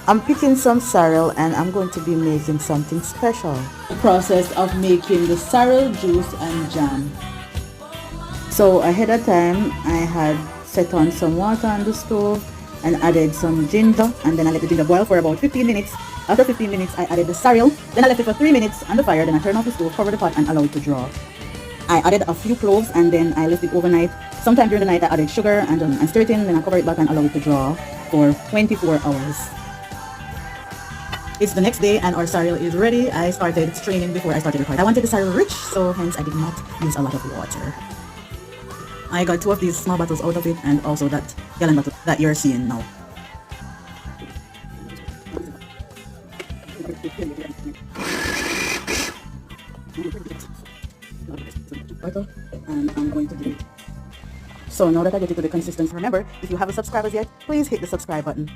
I'm picking some sorrel and I'm going to be making something special. The process of making the sorrel juice and jam. So ahead of time, I had set on some water on the stove and added some ginger, and then I let the ginger boil for about 15 minutes. After 15 minutes, I added the sorrel, then I left it for 3 minutes on the fire, then I turned off the stove, covered the pot and allowed it to draw. I added a few cloves and then I left it overnight. Sometime during the night I added sugar and stir it in, then I cover it back and allow it to draw for 24 hours. It's the next day and our sorrel is ready. I started straining before I started recording. I wanted the sorrel rich, so hence I did not use a lot of water. I got 2 of these small bottles out of it and also that gallon bottle that you're seeing now. And I'm going to do it. So now that I get it to the consistency, remember, if you haven't subscribed yet, please hit the subscribe button.